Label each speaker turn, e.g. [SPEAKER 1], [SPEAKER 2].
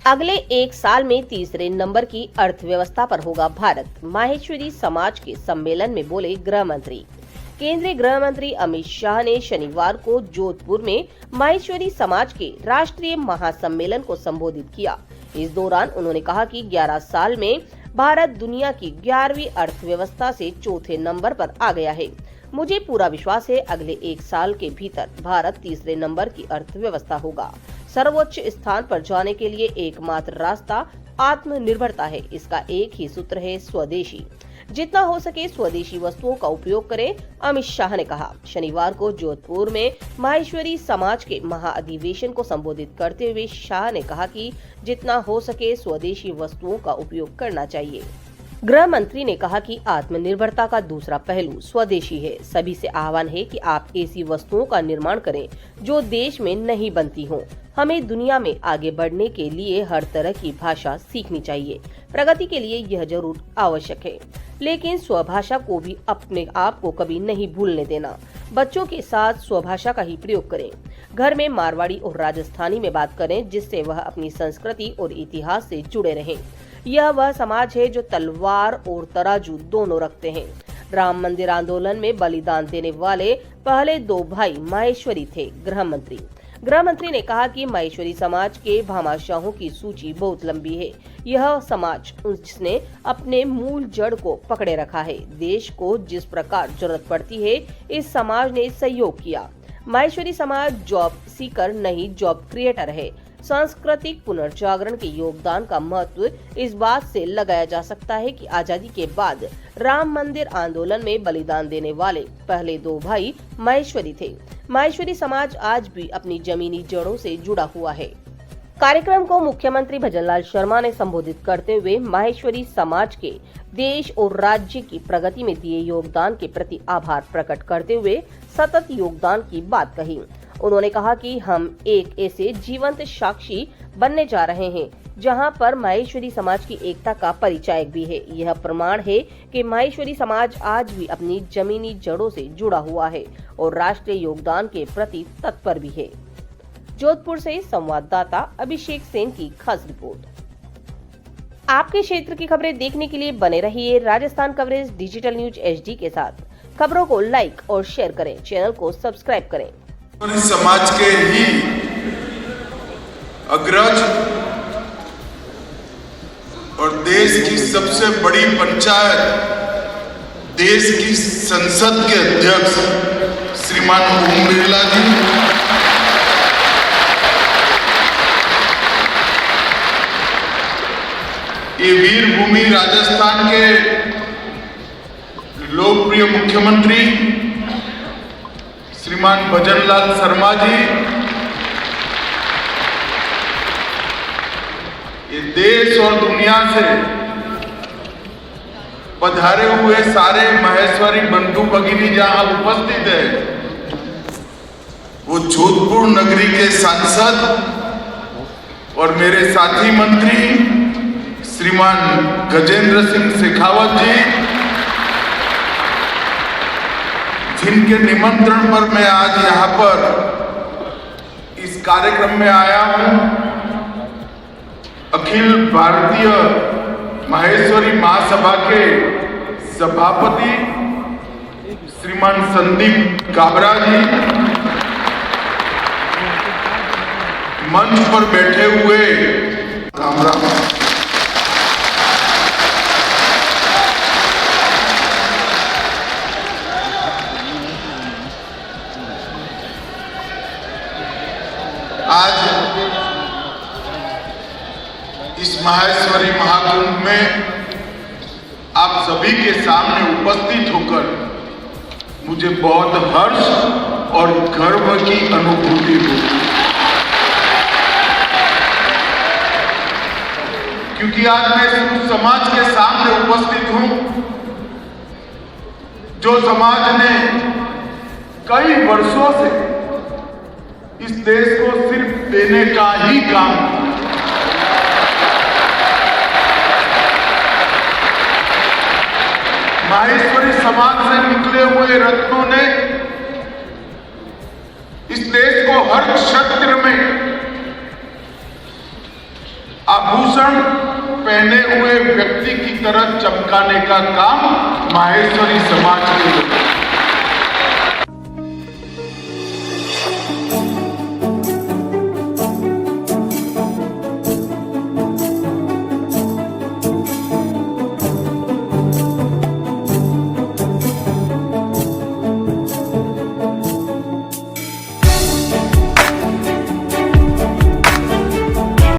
[SPEAKER 1] अगले एक साल में तीसरे नंबर की अर्थव्यवस्था पर होगा भारत, माहेश्वरी समाज के सम्मेलन में बोले गृह मंत्री। केंद्रीय गृह मंत्री अमित शाह ने शनिवार को जोधपुर में माहेश्वरी समाज के राष्ट्रीय महासम्मेलन को संबोधित किया। इस दौरान उन्होंने कहा कि 11 साल में भारत दुनिया की 11वीं अर्थव्यवस्था से चौथे नंबर पर आ गया है। मुझे पूरा विश्वास है अगले एक साल के भीतर भारत तीसरे नंबर की अर्थव्यवस्था होगा। सर्वोच्च स्थान पर जाने के लिए एकमात्र रास्ता आत्मनिर्भरता है। इसका एक ही सूत्र है, स्वदेशी। जितना हो सके स्वदेशी वस्तुओं का उपयोग करें, अमित शाह ने कहा। शनिवार को जोधपुर में माहेश्वरी समाज के महाअधिवेशन को संबोधित करते हुए शाह ने कहा कि जितना हो सके स्वदेशी वस्तुओं का उपयोग करना चाहिए। गृह मंत्री ने कहा कि आत्मनिर्भरता का दूसरा पहलू स्वदेशी है। सभी से आह्वान है कि आप ऐसी वस्तुओं का निर्माण करें जो देश में नहीं बनती हों। हमें दुनिया में आगे बढ़ने के लिए हर तरह की भाषा सीखनी चाहिए। प्रगति के लिए यह जरूर आवश्यक है, लेकिन स्वभाषा को भी अपने आप को कभी नहीं भूलने देना। बच्चों के साथ स्वभाषा का ही प्रयोग करें। घर में मारवाड़ी और राजस्थानी में बात करें, जिससे वह अपनी संस्कृति और इतिहास से जुड़े रहें। यह वह समाज है जो तलवार और तराजू दोनों रखते हैं। राम मंदिर आंदोलन में बलिदान देने वाले पहले दो भाई माहेश्वरी थे। गृह मंत्री ने कहा कि माहेश्वरी समाज के भामाशाहों की सूची बहुत लंबी है। यह समाज उसने अपने मूल जड़ को पकड़े रखा है। देश को जिस प्रकार जरूरत पड़ती है, इस समाज ने सहयोग किया। माहेश्वरी समाज जॉब सीकर नहीं, जॉब क्रिएटर है। सांस्कृतिक पुनर्जागरण के योगदान का महत्व इस बात से लगाया जा सकता है कि आजादी के बाद राम मंदिर आंदोलन में बलिदान देने वाले पहले दो भाई माहेश्वरी थे। माहेश्वरी समाज आज भी अपनी जमीनी जड़ों से जुड़ा हुआ है। कार्यक्रम को मुख्यमंत्री भजनलाल शर्मा ने संबोधित करते हुए माहेश्वरी समाज के देश और राज्य की प्रगति में दिए योगदान के प्रति आभार प्रकट करते हुए सतत योगदान की बात कही। उन्होंने कहा कि हम एक ऐसे जीवंत साक्षी बनने जा रहे हैं जहां पर माहेश्वरी समाज की एकता का परिचायक भी है। यह प्रमाण है कि माहेश्वरी समाज आज भी अपनी जमीनी जड़ों से जुड़ा हुआ है और राष्ट्रीय योगदान के प्रति तत्पर भी है। जोधपुर से संवाददाता अभिषेक सेन की खास रिपोर्ट। आपके क्षेत्र की खबरें देखने के लिए बने रहिए Rajasthan coverage digital news HD के साथ। खबरों को लाइक और शेयर करें, चैनल को सब्सक्राइब करें।
[SPEAKER 2] समाज के ही अग्रज और देश की सबसे बड़ी पंचायत, देश की संसद के अध्यक्ष श्रीमान ओम बिरला जी, ये वीर भूमि राजस्थान के लोकप्रिय मुख्यमंत्री श्रीमान भजनलाल शर्मा जी, ये देश और दुनिया से पधारे हुए सारे माहेश्वरी बंधु भगिनी जहां उपस्थित है, वो जोधपुर नगरी के सांसद और मेरे साथी मंत्री श्रीमान गजेंद्र सिंह शेखावत जी, जिनके निमंत्रण पर मैं आज यहाँ पर इस कार्यक्रम में आया हूँ। अखिल भारतीय माहेश्वरी महासभा के सभापति श्रीमान संदीप काबरा जी, मंच पर बैठे हुए आज इस माहेश्वरी महाकुंभ में आप सभी के सामने उपस्थित होकर मुझे बहुत हर्ष और गर्व की अनुभूति हुई, क्योंकि आज मैं उस समाज के सामने उपस्थित हूं जो समाज ने कई वर्षों से इस देश को सिर्फ देने का ही काम किया। माहेश्वरी समाज से निकले हुए रत्नों ने इस देश को हर क्षेत्र में आप आभूषण पहने हुए व्यक्ति की तरह चमकाने का काम माहेश्वरी समाज के लोग